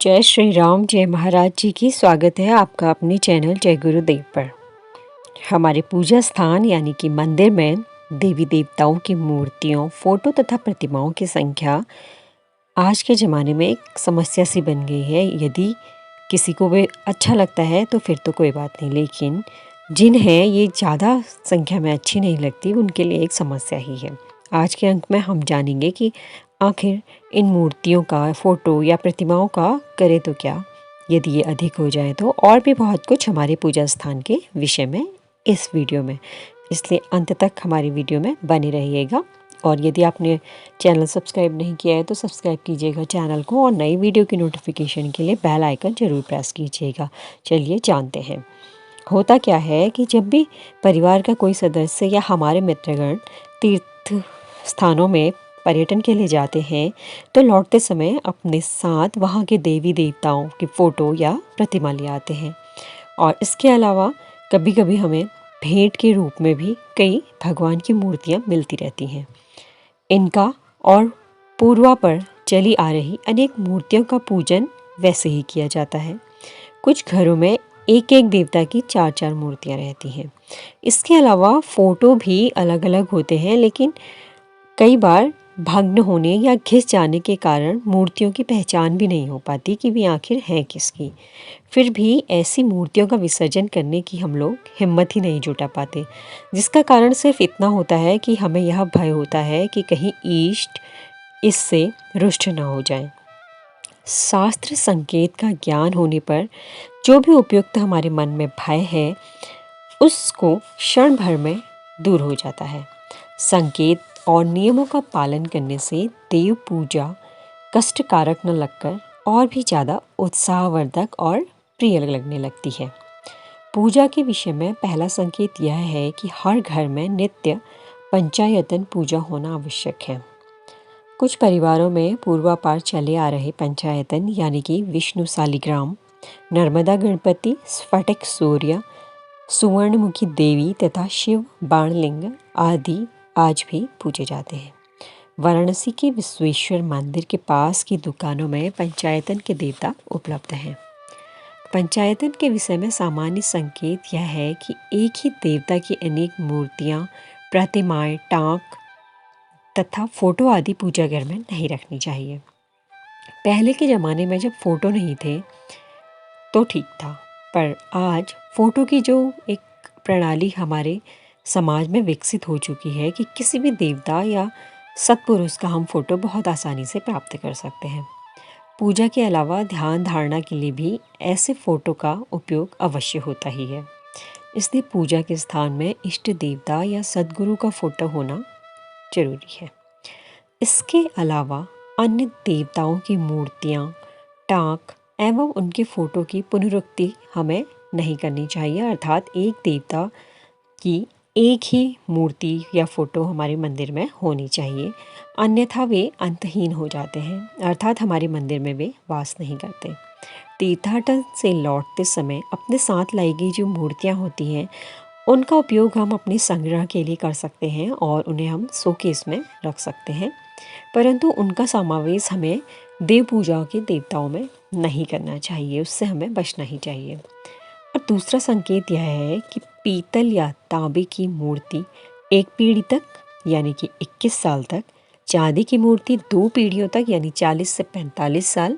जय श्री राम, जय महाराज जी की। स्वागत है आपका अपने चैनल जय गुरुदेव पर। हमारे पूजा स्थान यानी कि मंदिर में देवी देवताओं की मूर्तियों, फोटो तथा प्रतिमाओं की संख्या आज के ज़माने में एक समस्या सी बन गई है। यदि किसी को भी अच्छा लगता है तो फिर तो कोई बात नहीं, लेकिन जिन्हें ये ज़्यादा संख्या में अच्छी नहीं लगती उनके लिए एक समस्या ही है। आज के अंक में हम जानेंगे कि आखिर इन मूर्तियों का, फोटो या प्रतिमाओं का करें तो क्या, यदि ये अधिक हो जाए तो, और भी बहुत कुछ हमारे पूजा स्थान के विषय में इस वीडियो में। इसलिए अंत तक हमारी वीडियो में बने रहिएगा। और यदि आपने चैनल सब्सक्राइब नहीं किया है तो सब्सक्राइब कीजिएगा चैनल को, और नई वीडियो की नोटिफिकेशन के लिए बेल आइकन ज़रूर प्रेस कीजिएगा। चलिए जानते हैं होता क्या है कि जब भी परिवार का कोई सदस्य या हमारे मित्रगण तीर्थ स्थानों में पर्यटन के लिए जाते हैं तो लौटते समय अपने साथ वहाँ के देवी देवताओं की फ़ोटो या प्रतिमा ले आते हैं। और इसके अलावा कभी कभी हमें भेंट के रूप में भी कई भगवान की मूर्तियाँ मिलती रहती हैं। इनका और पूर्वा पर चली आ रही अनेक मूर्तियों का पूजन वैसे ही किया जाता है। कुछ घरों में एक एक देवता की चार चार मूर्तियाँ रहती हैं। इसके अलावा फ़ोटो भी अलग अलग होते हैं, लेकिन कई बार भग्न होने या घिस जाने के कारण मूर्तियों की पहचान भी नहीं हो पाती कि वे आखिर हैं किसकी। फिर भी ऐसी मूर्तियों का विसर्जन करने की हम लोग हिम्मत ही नहीं जुटा पाते, जिसका कारण सिर्फ इतना होता है कि हमें यह भय होता है कि कहीं इष्ट इससे रुष्ट ना हो जाए। शास्त्र संकेत का ज्ञान होने पर जो भी उपयुक्त हमारे मन में भय है उसको क्षण भर में दूर हो जाता है। संकेत और नियमों का पालन करने से देव पूजा कष्टकारक न लगकर और भी ज़्यादा उत्साहवर्धक और प्रिय लगने लगती है। पूजा के विषय में पहला संकेत यह है कि हर घर में नित्य पंचायतन पूजा होना आवश्यक है। कुछ परिवारों में पूर्वापार चले आ रहे पंचायतन यानी कि विष्णु सालिग्राम, नर्मदा गणपति, स्फटिक सूर्य, सुवर्णमुखी देवी तथा शिव बाणलिंग आदि आज भी पूजे जाते हैं। वाराणसी के विश्वेश्वर मंदिर के पास की दुकानों में पंचायतन के देवता उपलब्ध हैं। पंचायतन के विषय में सामान्य संकेत यह है कि एक ही देवता की अनेक मूर्तियाँ, प्रतिमाएं, टाँक तथा फोटो आदि पूजा घर में नहीं रखनी चाहिए। पहले के ज़माने में जब फोटो नहीं थे तो ठीक था, पर आज फोटो की जो एक प्रणाली हमारे समाज में विकसित हो चुकी है कि किसी भी देवता या सत्पुरुष का हम फोटो बहुत आसानी से प्राप्त कर सकते हैं। पूजा के अलावा ध्यान धारणा के लिए भी ऐसे फोटो का उपयोग अवश्य होता ही है। इसलिए पूजा के स्थान में इष्ट देवता या सद्गुरु का फोटो होना जरूरी है। इसके अलावा अन्य देवताओं की मूर्तियाँ, टाँक एवं उनके फोटो की पुनरुक्ति हमें नहीं करनी चाहिए। अर्थात एक देवता की एक ही मूर्ति या फोटो हमारे मंदिर में होनी चाहिए, अन्यथा वे अंतहीन हो जाते हैं, अर्थात हमारे मंदिर में वे वास नहीं करते। तीर्थाटन से लौटते समय अपने साथ लाई गई जो मूर्तियाँ होती हैं उनका उपयोग हम अपने संग्रह के लिए कर सकते हैं और उन्हें हम शोकेस में रख सकते हैं, परंतु उनका समावेश हमें देव पूजा के देवताओं में नहीं करना चाहिए, उससे हमें बचना ही चाहिए। और दूसरा संकेत यह है कि पीतल या तांबे की मूर्ति एक पीढ़ी तक यानी कि 21 साल तक, चांदी की मूर्ति 2 पीढ़ियों तक यानी 40 से 45 साल,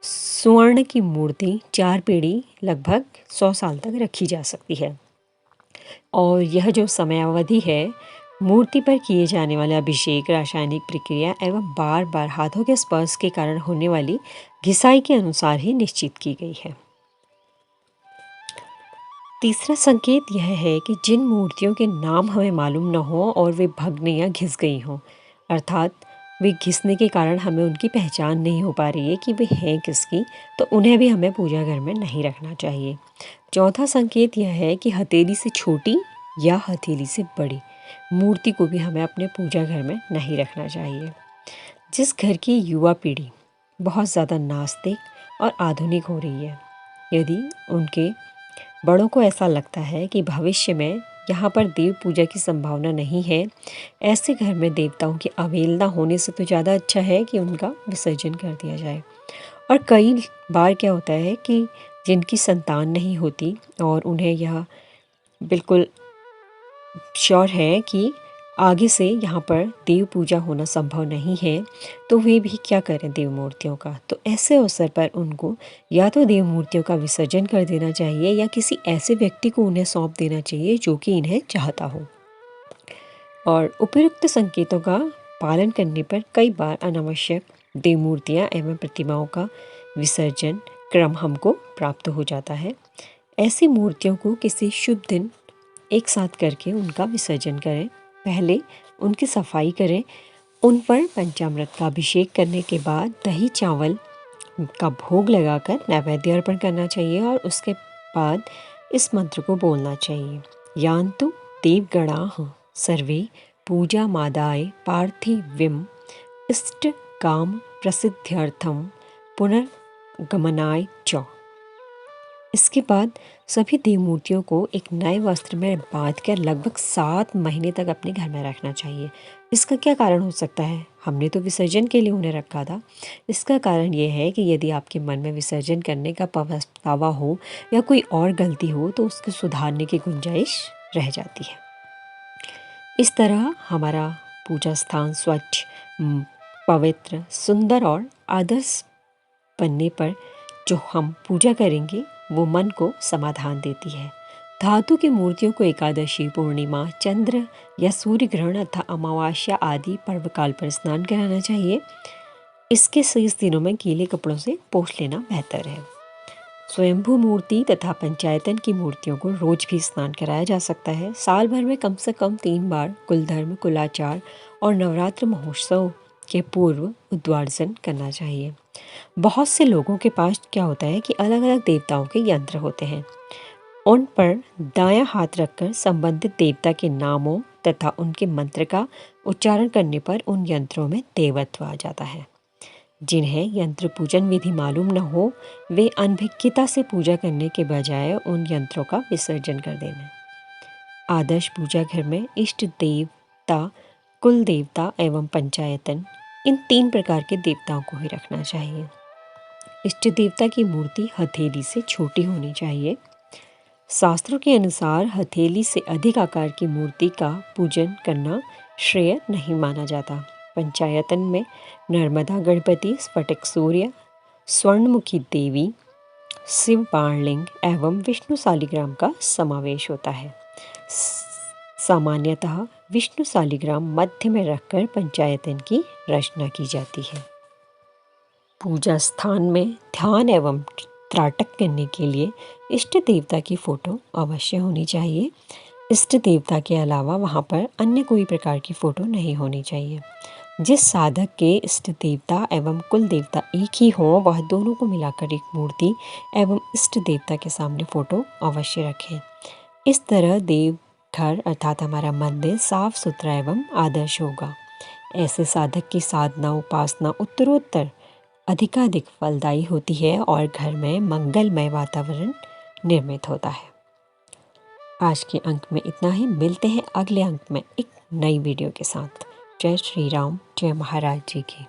स्वर्ण की मूर्ति 4 पीढ़ी लगभग 100 साल तक रखी जा सकती है। और यह जो समयावधि है मूर्ति पर किए जाने वाले अभिषेक, रासायनिक प्रक्रिया एवं बार बार हाथों के स्पर्श के कारण होने वाली घिसाई के अनुसार ही निश्चित की गई है। तीसरा संकेत यह है कि जिन मूर्तियों के नाम हमें मालूम न हो और वे भग्न या घिस गई हों, अर्थात वे घिसने के कारण हमें उनकी पहचान नहीं हो पा रही है कि वे हैं किसकी, तो उन्हें भी हमें पूजा घर में नहीं रखना चाहिए। चौथा संकेत यह है कि हथेली से छोटी या हथेली से बड़ी मूर्ति को भी हमें अपने पूजा घर में नहीं रखना चाहिए। जिस घर की युवा पीढ़ी बहुत ज़्यादा नास्तिक और आधुनिक हो रही है, यदि उनके बड़ों को ऐसा लगता है कि भविष्य में यहाँ पर देव पूजा की संभावना नहीं है, ऐसे घर में देवताओं की अवहेलना होने से तो ज़्यादा अच्छा है कि उनका विसर्जन कर दिया जाए। और कई बार क्या होता है कि जिनकी संतान नहीं होती और उन्हें यह बिल्कुल श्योर है कि आगे से यहाँ पर देव पूजा होना संभव नहीं है, तो वे भी क्या करें देव मूर्तियों का। तो ऐसे अवसर पर उनको या तो देव मूर्तियों का विसर्जन कर देना चाहिए या किसी ऐसे व्यक्ति को उन्हें सौंप देना चाहिए जो कि इन्हें चाहता हो। और उपयुक्त संकेतों का पालन करने पर कई बार अनावश्यक देव मूर्तियाँ एवं प्रतिमाओं का विसर्जन क्रम हमको प्राप्त हो जाता है। ऐसी मूर्तियों को किसी शुभ दिन एक साथ करके उनका विसर्जन करें। पहले उनकी सफाई करें, उन पर पंचामृत का अभिषेक करने के बाद दही चावल का भोग लगाकर नैवेद्य अर्पण करना चाहिए और उसके बाद इस मंत्र को बोलना चाहिए। यान्तु देवगणाः सर्वे पूजा मादाय पार्थिवीं इष्ट काम प्रसिद्ध्यर्थम पुनर्गमनाय च। इसके बाद सभी देव मूर्तियों को एक नए वस्त्र में बांधकर लगभग 7 महीने तक अपने घर में रखना चाहिए। इसका क्या कारण हो सकता है? हमने तो विसर्जन के लिए उन्हें रखा था। इसका कारण ये है कि यदि आपके मन में विसर्जन करने का पछतावा हो या कोई और गलती हो तो उसको सुधारने की गुंजाइश रह जाती है। इस तरह हमारा पूजा स्थान स्वच्छ, पवित्र, सुंदर और आदर्श बनने पर जो हम पूजा करेंगे वो मन को समाधान देती है। धातु की मूर्तियों को एकादशी, पूर्णिमा, चंद्र या सूर्य ग्रहण अथवा अमावस्या आदि पर्वकाल पर स्नान कराना चाहिए। इसके शेष दिनों में गीले कपड़ों से पोंछ लेना बेहतर है। स्वयंभू मूर्ति तथा पंचायतन की मूर्तियों को रोज भी स्नान कराया जा सकता है। साल भर में कम से कम 3 बार कुलधर्म, कुलाचार और नवरात्र महोत्सव के पूर्व उद्वार्जन करना चाहिए। बहुत से लोगों के पास क्या होता है कि अलग अलग देवताओं के यंत्र होते हैं। उन पर दायां हाथ रखकर संबंधित देवता के नामों तथा उनके मंत्र का उच्चारण करने पर उन यंत्रों में देवत्व आ जाता है। जिन्हें यंत्र पूजन विधि मालूम न हो वे अनभिज्ञता से पूजा करने के बजाय उन यंत्रों का विसर्जन कर देना। आदर्श पूजा घर में इष्ट देवता, कुल देवता एवं पंचायतन, इन 3 प्रकार के देवताओं को ही रखना चाहिए। इष्ट देवता की मूर्ति हथेली से छोटी होनी चाहिए। शास्त्रों के अनुसार हथेली से अधिक आकार की मूर्ति का पूजन करना श्रेय नहीं माना जाता। पंचायतन में नर्मदा गणपति, स्फटिक सूर्य, स्वर्णमुखी देवी, शिव बाणलिंग एवं विष्णु शालिग्राम का समावेश होता है। सामान्यतः विष्णु शालिग्राम मध्य में रखकर पंचायतन की रचना की जाती है। पूजा स्थान में ध्यान एवं त्राटक करने के लिए इष्ट देवता की फोटो अवश्य होनी चाहिए। इष्ट देवता के अलावा वहाँ पर अन्य कोई प्रकार की फोटो नहीं होनी चाहिए। जिस साधक के इष्ट देवता एवं कुल देवता एक ही हों वह दोनों को मिलाकर एक मूर्ति एवं इष्ट देवता के सामने फोटो अवश्य रखें। इस तरह देव घर अर्थात हमारा मंदिर साफ सुथरा एवं आदर्श होगा। ऐसे साधक की साधना उपासना उत्तरोत्तर अधिकाधिक फलदायी होती है और घर में मंगलमय वातावरण निर्मित होता है। आज के अंक में इतना ही। मिलते हैं अगले अंक में एक नई वीडियो के साथ। जय श्री राम, जय महाराज जी की।